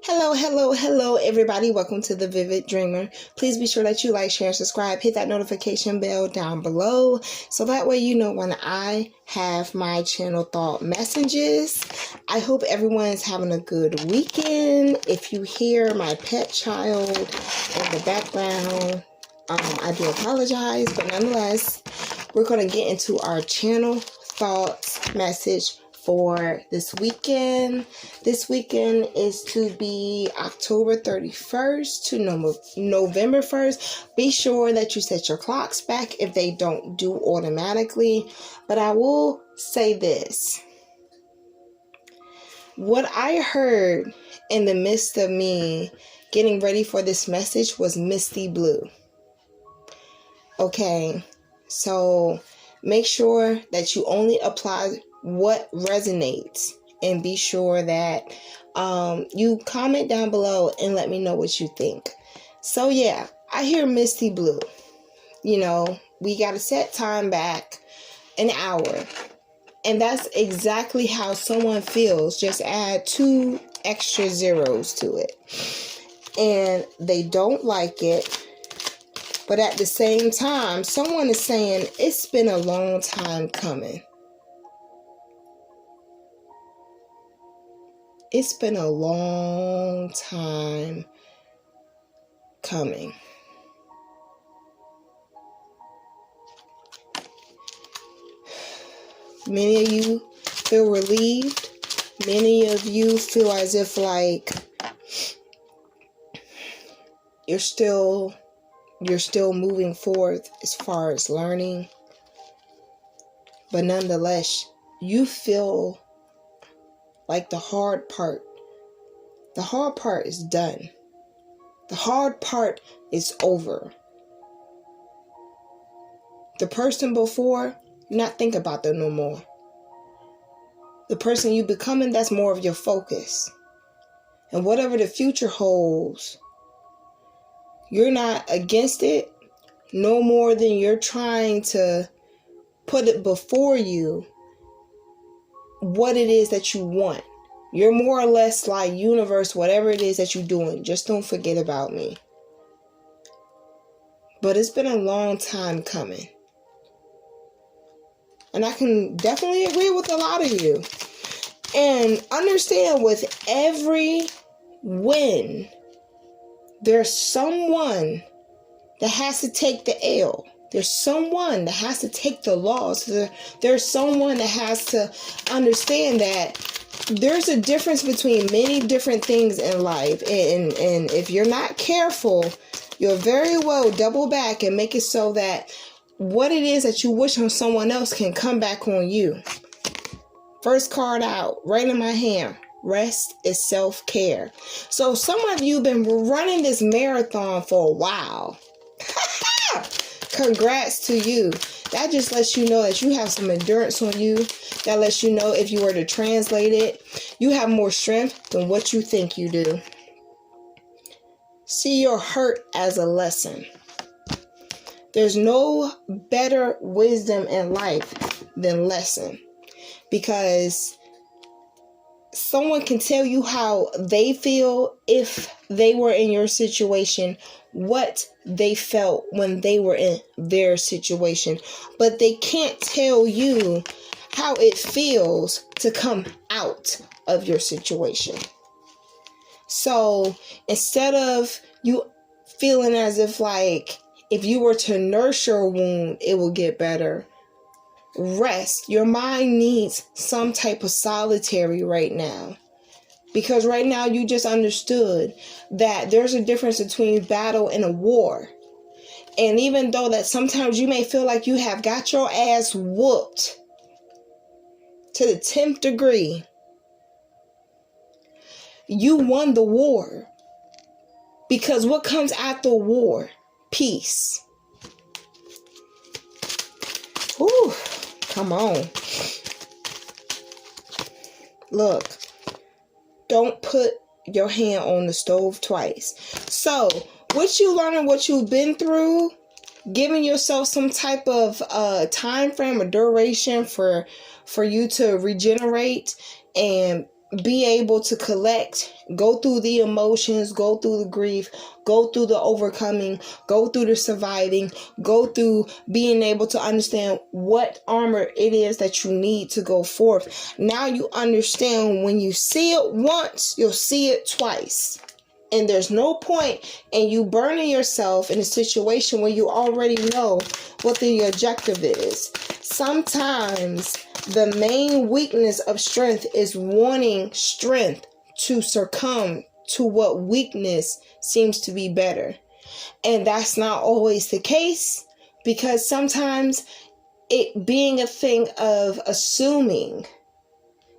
Hello, everybody. Welcome to the Vivid Dreamer. Please be sure that you like, share, and subscribe. Hit that notification bell down below so that way you know when I have my channel thought messages. I hope everyone is having a good weekend. If you hear my pet child in the background, I do apologize, but nonetheless, we're going to get into our channel thoughts message for this weekend. This weekend is to be October 31st to November 1st. Be sure that you set your clocks back if they don't do automatically. But I will say this. What I heard in the midst of me getting ready for this message was Misty Blue. Okay, so make sure that you only apply what resonates, and be sure that you comment down below and let me know what you think. So yeah, I hear Misty Blue. You know, we got to set time back an hour, and that's exactly how someone feels. Just add 2 extra zeros to it, and they don't like it. But at the same time, someone is saying it's been a long time coming. It's been a long time coming. Many of you feel relieved. Many of you feel as if like you're still moving forth as far as learning. But nonetheless, you feel like the hard part is done. The hard part is over. The person before, you're not thinking about them no more. The person you becoming, that's more of your focus. And whatever the future holds, you're not against it no more than you're trying to put it before you what it is that you want. You're more or less like, universe, whatever it is that you're doing, just don't forget about me. But it's been a long time coming. And I can definitely agree with a lot of you. And understand, with every win, there's someone that has to take the L. There's someone that has to take the loss. There's someone that has to understand that there's a difference between many different things in life. And if you're not careful, you'll very well double back and make it so that what it is that you wish on someone else can come back on you. First card out, right in my hand. Rest is self-care. So some of you have been running this marathon for a while. Congrats to you. That just lets you know that you have some endurance on you. That lets you know, if you were to translate it, you have more strength than what you think you do. See your hurt as a lesson. There's no better wisdom in life than lesson. Because someone can tell you how they feel if they were in your situation, what they felt when they were in their situation. But they can't tell you how it feels to come out of your situation. So instead of you feeling as if like if you were to nurse your wound, it will get better. Rest. Your mind needs some type of solitary right now. Because right now you just understood that there's a difference between battle and a war. And even though that sometimes you may feel like you have got your ass whooped to the 10th degree, you won the war. Because what comes after war? Peace. Whew. Come on. Look. Don't put your hand on the stove twice. So, what you learning, what you've been through, giving yourself some type of time frame or duration for you to regenerate and be able to collect Go through the emotions, go through the grief, go through the overcoming, go through the surviving, go through being able to understand what armor it is that you need to go forth. Now you understand when you see it once, you'll see it twice. And there's no point in you burning yourself in a situation where you already know what the objective is. Sometimes the main weakness of strength is wanting strength to succumb to what weakness seems to be better. And that's not always the case, because sometimes it being a thing of assuming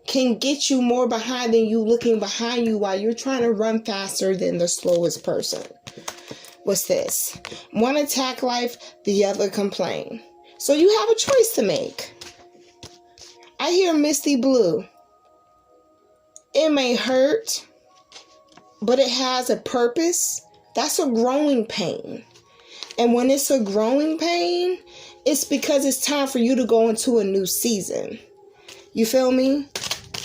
can get you more behind than you looking behind you while you're trying to run faster than the slowest person. What's this? One attack life, the other complain. So you have a choice to make. I hear Misty Blue. It may hurt, but it has a purpose. That's a growing pain. And when it's a growing pain, it's because it's time for you to go into a new season. You feel me?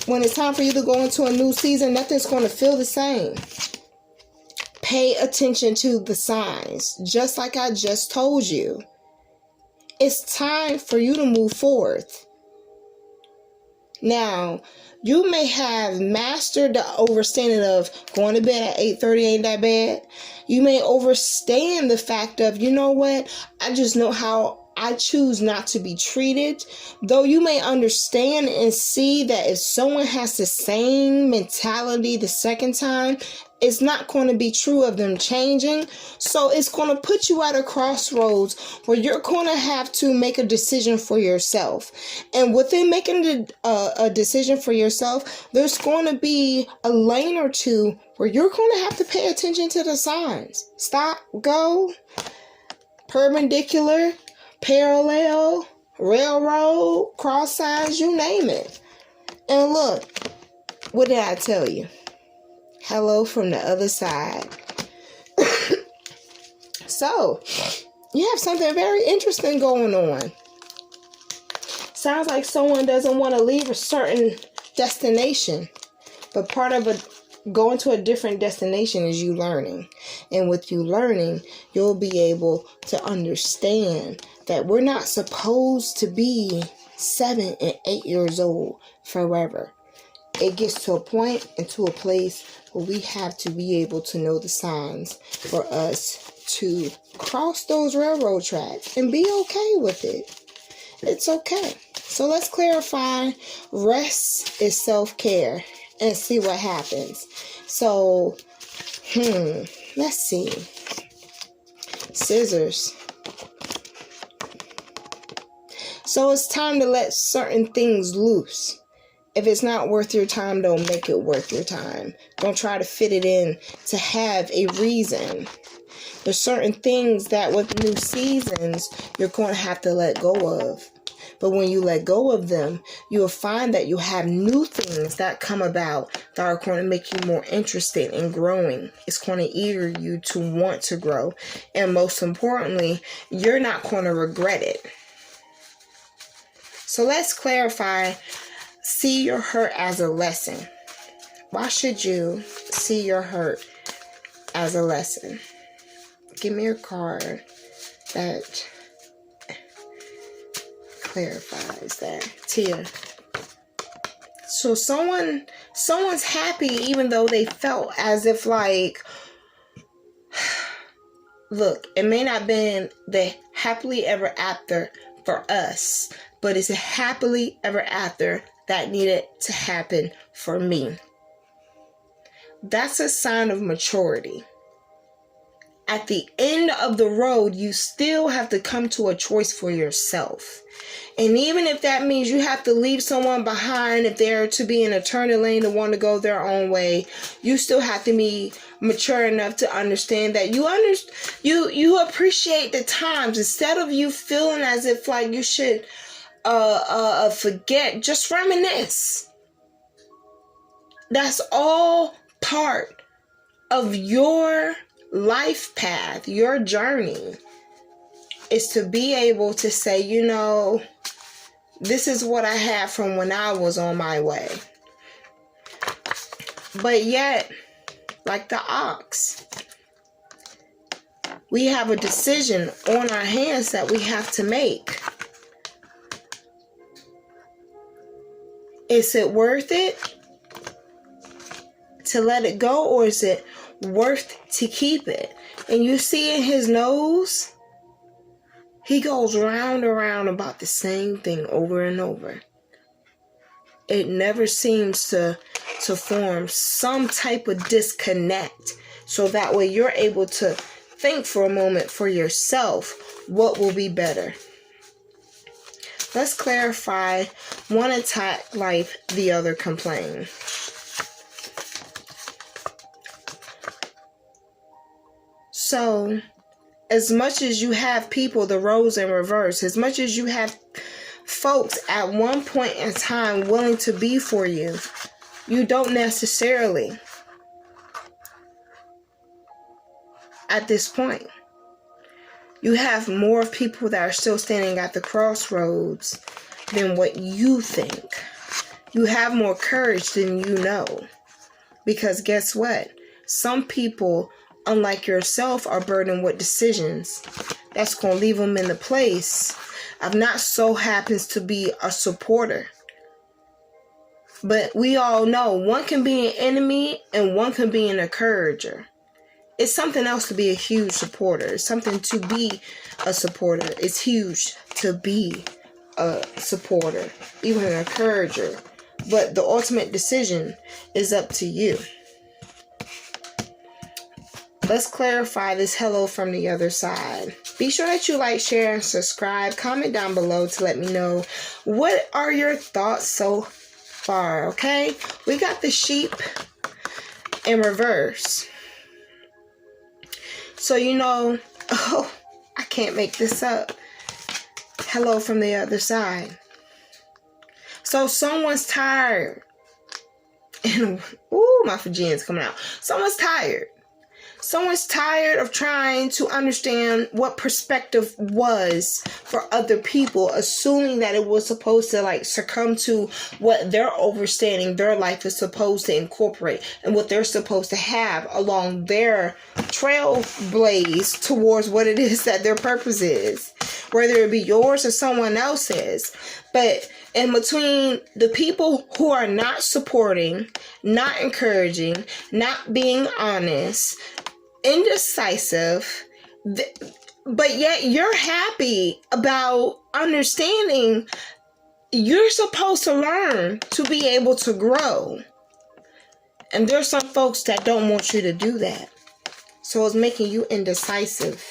When it's time for you to go into a new season, nothing's going to feel the same. Pay attention to the signs. Just like I just told you. It's time for you to move forth. Now, you may have mastered the overstanding of going to bed at 8:30 ain't that bad. You may overstand the fact of, you know what, I just know how I choose not to be treated. Though you may understand and see that if someone has the same mentality the second time, it's not going to be true of them changing. So it's going to put you at a crossroads where you're going to have to make a decision for yourself. And within making a decision for yourself, there's going to be a lane or two where you're going to have to pay attention to the signs. Stop, go, perpendicular, parallel, railroad, cross signs, you name it. And look, what did I tell you? Hello from the other side. So, you have something very interesting going on. Sounds like someone doesn't want to leave a certain destination. But part of going to a different destination is you learning. And with you learning, you'll be able to understand that we're not supposed to be 7 and 8 years old forever. It gets to a point and to a place where we have to be able to know the signs for us to cross those railroad tracks and be okay with it. It's okay. So let's clarify. Rest is self-care and see what happens. So, let's see. Scissors. So it's time to let certain things loose. If it's not worth your time, don't make it worth your time. Don't try to fit it in to have a reason. There's certain things that with new seasons, you're going to have to let go of. But when you let go of them, you'll find that you have new things that come about that are going to make you more interested in growing. It's going to eager you to want to grow. And most importantly, you're not going to regret it. So let's clarify. See your hurt as a lesson. Why should you see your hurt as a lesson? Give me a card that clarifies that. Tia. So someone's happy even though they felt as if like, look, it may not have been the happily ever after for us, but it's a happily ever after that needed to happen for me. That's a sign of maturity. At the end of the road, you still have to come to a choice for yourself. And even if that means you have to leave someone behind, if they're to be in a turning lane and want to go their own way, you still have to be mature enough to understand that you appreciate the times. Instead of you feeling as if like you should forget, just reminisce. That's all part of your life path, your journey, is to be able to say, you know, this is what I had from when I was on my way. But yet, like the ox. We have a decision on our hands that we have to make. Is it worth it to let it go, or is it worth to keep it? And you see in his nose, he goes round and round about the same thing over and over. It never seems to form some type of disconnect, so that way you're able to think for a moment for yourself what will be better. Let's clarify. One attack life, the other complain. So, as much as you have people, the roles in reverse, as much as you have folks at one point in time willing to be for you, you don't necessarily at this point. You have more people that are still standing at the crossroads than what you think. You have more courage than you know. Because guess what? Some people, unlike yourself, are burdened with decisions that's going to leave them in the place of not so happens to be a supporter. But we all know one can be an enemy and one can be an encourager. It's something else to be a huge supporter. It's something to be a supporter. It's huge to be a supporter, even an encourager. But the ultimate decision is up to you. Let's clarify this hello from the other side. Be sure that you like, share, and subscribe. Comment down below to let me know what are your thoughts so far, okay? We got the sheep in reverse. So, oh, I can't make this up. Hello from the other side. So someone's tired. And, ooh, my Fijian's coming out. Someone's tired. Someone's tired of trying to understand what perspective was for other people, assuming that it was supposed to succumb to what their understanding their life is supposed to incorporate and what they're supposed to have along their trailblaze towards what it is that their purpose is, whether it be yours or someone else's. But in between the people who are not supporting, not encouraging, not being honest, indecisive, but yet you're happy about understanding you're supposed to learn to be able to grow. And there's some folks that don't want you to do that. So it's making you indecisive.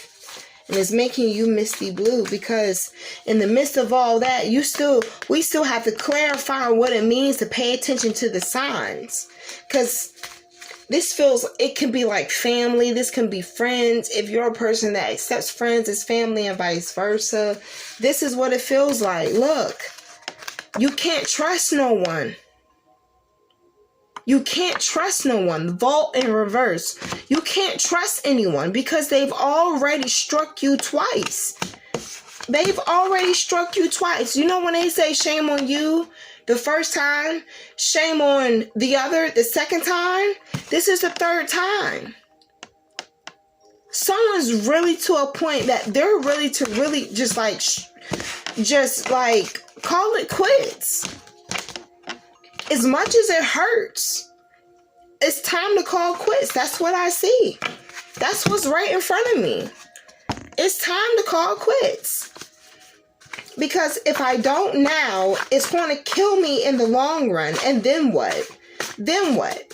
And it's making you misty blue, because in the midst of all that, we still have to clarify what it means to pay attention to the signs. Because it can be like family. This can be friends. If you're a person that accepts friends as family and vice versa, this is what it feels like. Look, you can't trust no one. You can't trust no one. Vault in reverse. You can't trust anyone because they've already struck you twice. They've already struck you twice. You know when they say shame on you the first time, shame on the other the second time? This is the third time. Someone's really to a point that they're ready to really just call it quits. As much as it hurts, it's time to call quits. That's what I see. That's what's right in front of me. It's time to call quits. Because if I don't now, it's going to kill me in the long run. And then what? Then what?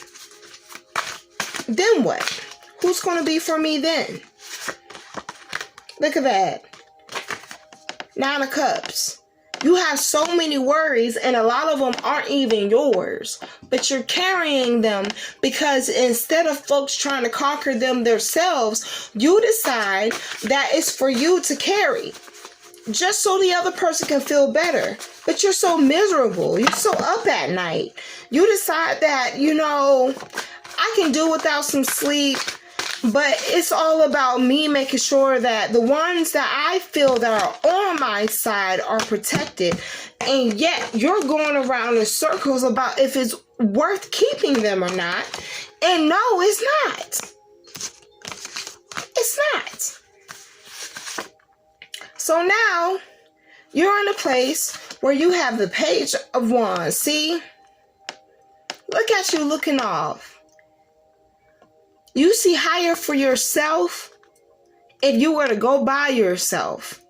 Then what? Who's going to be for me then? Look at that. 9 of Cups. You have so many worries, and a lot of them aren't even yours, but you're carrying them because instead of folks trying to conquer them themselves, you decide that it's for you to carry just so the other person can feel better. But you're so miserable. You're so up at night. You decide that, I can do without some sleep. But it's all about me making sure that the ones that I feel that are on my side are protected. And yet you're going around in circles about if it's worth keeping them or not. And no, it's not. It's not. So now you're in a place where you have the Page of Wands. See? Look at you looking off. You see higher for yourself if you were to go by yourself.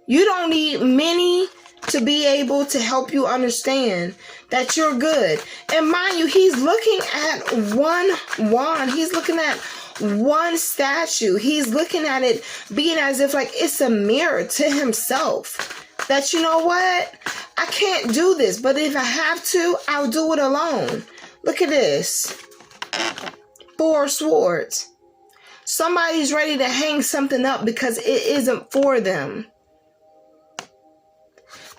You don't need many to be able to help you understand that you're good. And mind you, he's looking at one wand. He's looking at one statue. He's looking at it being as if like it's a mirror to himself. That, you know what? I can't do this, but if I have to, I'll do it alone. Look at this. 4 swords. Somebody's ready to hang something up because it isn't for them.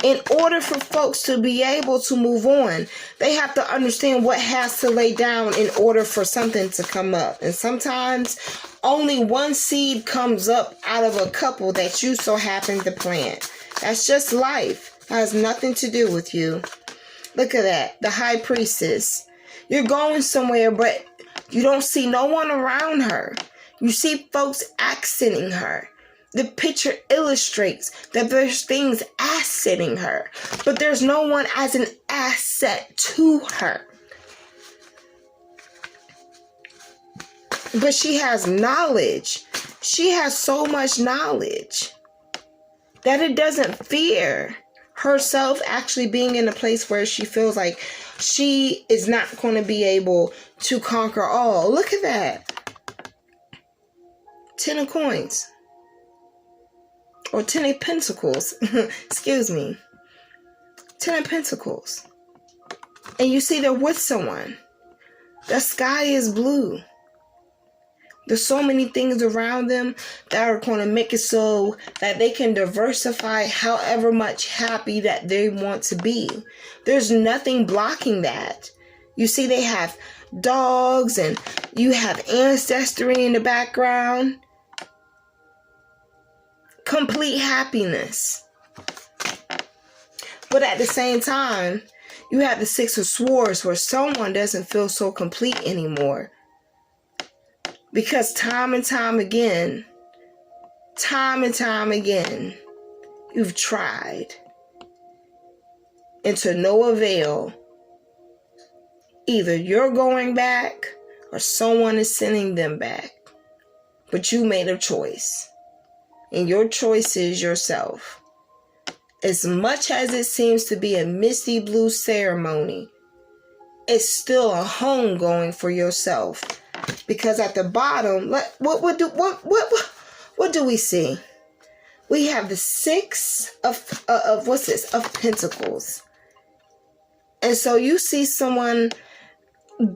In order for folks to be able to move on, they have to understand what has to lay down in order for something to come up. And sometimes only one seed comes up out of a couple that you so happen to plant. That's just life. It has nothing to do with you. Look at that. The High Priestess. You're going somewhere, but you don't see no one around her. You see folks accenting her. The picture illustrates that there's things assetting her, but there's no one as an asset to her. But she has knowledge. She has so much knowledge that it doesn't fear herself actually being in a place where she feels like she is not going to be able to conquer all. Look at that. 10 of coins. Or 10 of pentacles. Excuse me. 10 of pentacles. And you see they're with someone. The sky is blue. There's so many things around them that are going to make it so that they can diversify however much happy that they want to be. There's nothing blocking that. You see they have dogs and you have ancestry in the background. Complete happiness. But at the same time, you have the 6 of Swords where someone doesn't feel so complete anymore. Because time and time again, you've tried. And to no avail. Either you're going back or someone is sending them back. But you made a choice. And your choice is yourself. As much as it seems to be a misty blue ceremony, it's still a home going for yourself. Because at the bottom, what do we see? We have the 6 of what's this? Of Pentacles. And so you see someone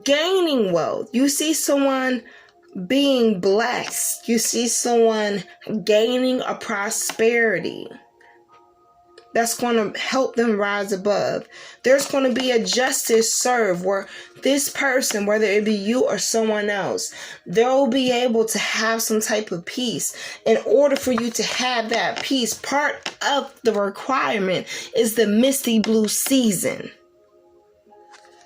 gaining wealth. You see someone being blessed. You see someone gaining a prosperity that's going to help them rise above. There's going to be a justice served where this person, whether it be you or someone else, they'll be able to have some type of peace. In order for you to have that peace, part of the requirement is the misty blue season.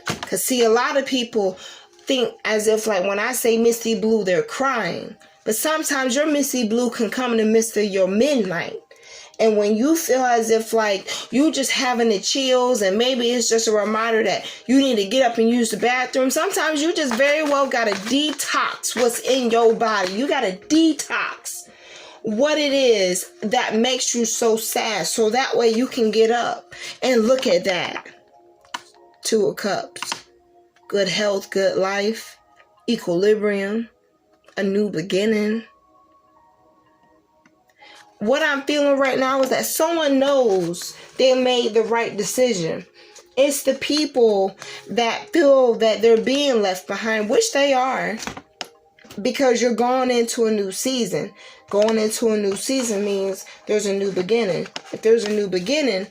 Because see, a lot of people think as if like when I say misty blue, they're crying. But sometimes your misty blue can come in the midst of your midnight. And when you feel as if like you just having the chills and maybe it's just a reminder that you need to get up and use the bathroom. Sometimes you just very well got to detox what's in your body. You got to detox what it is that makes you so sad. So that way you can get up and look at that. 2 of Cups. Good health, good life, equilibrium, a new beginning. What I'm feeling right now is that someone knows they made the right decision. It's the people that feel that they're being left behind, which they are, because you're going into a new season. Going into a new season means there's a new beginning. If there's a new beginning,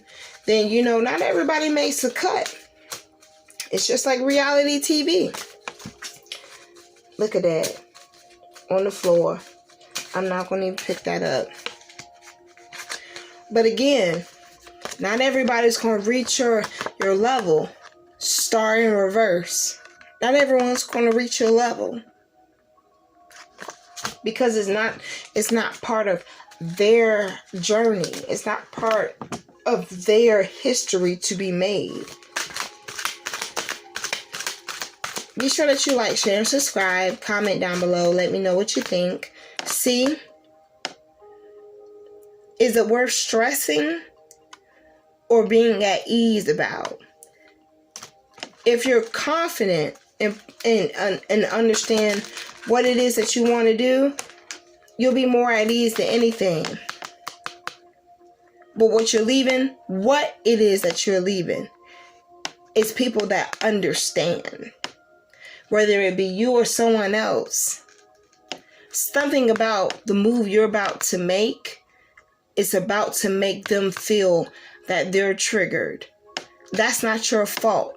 then, you know, not everybody makes a cut. It's just like reality TV. Look at that. On the floor. I'm not going to even pick that up. But again, not everybody's going to reach your level. start in reverse. Not everyone's going to reach your level. Because it's not part of their journey. It's not part of their history to be made. Be sure that you like, share, and subscribe. Comment down below. Let me know what you think. See? Is it worth stressing or being at ease about? If you're confident and understand what it is that you want to do, you'll be more at ease than anything. But what it is that you're leaving is people that understand. Whether it be you or someone else. Something about the move you're about to make is about to make them feel that they're triggered. That's not your fault.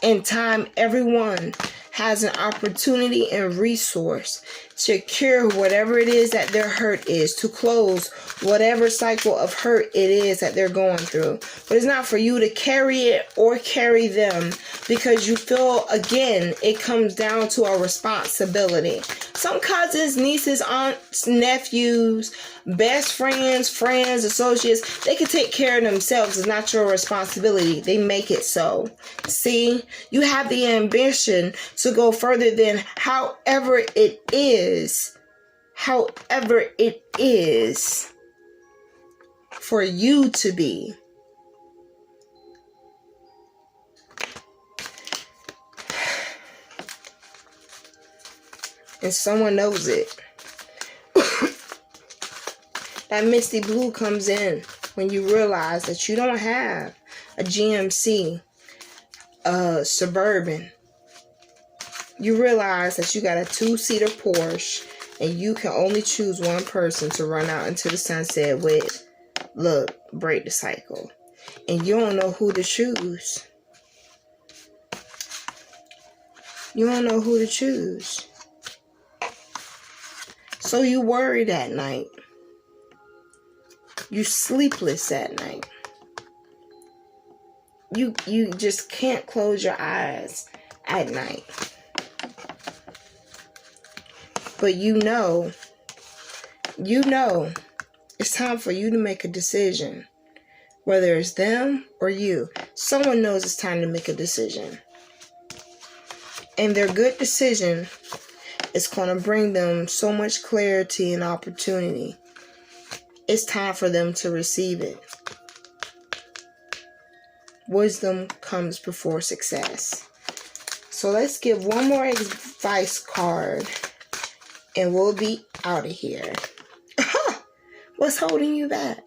In time, everyone has an opportunity and resource to cure whatever it is that their hurt is, to close whatever cycle of hurt it is that they're going through. But it's not for you to carry it or carry them, because you feel, again, it comes down to a responsibility. Some cousins, nieces, aunts, nephews, best friends, associates, they can take care of themselves. It's not your responsibility. They make it so. See, you have the ambition to go further than however it is for you to be. And someone knows it. That misty blue comes in when you realize that you don't have a GMC, a Suburban. You realize that you got a 2-seater Porsche and you can only choose one person to run out into the sunset with. Look, break the cycle. And you don't know who to choose. You don't know who to choose. So you worried at night. You sleepless at night. You just can't close your eyes at night. But you know, it's time for you to make a decision. Whether it's them or you. Someone knows it's time to make a decision. And their good decision is going to bring them so much clarity and opportunity. It's time for them to receive it. Wisdom comes before success. So let's give one more advice card and we'll be out of here. What's holding you back?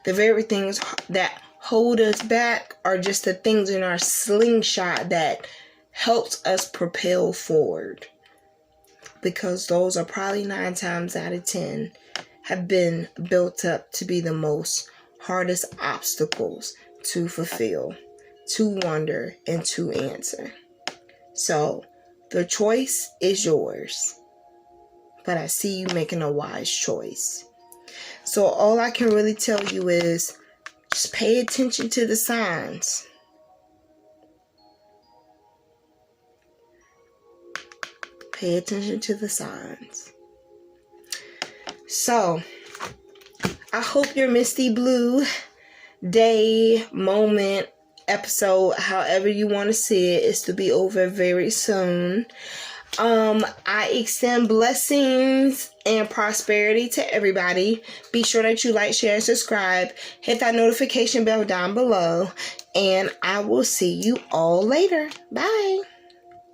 The very things that hold us back are just the things in our slingshot that helps us propel forward. Because those are probably 9 times out of 10 have been built up to be the most hardest obstacles to fulfill, to wonder, and to answer. So the choice is yours. But I see you making a wise choice. So all I can really tell you is just pay attention to the signs. Pay attention to the signs. So, I hope your misty blue day, moment, episode, however you want to see it, is to be over very soon. I extend blessings and prosperity to everybody. Be sure that you like, share, and subscribe. Hit that notification bell down below. And I will see you all later. Bye.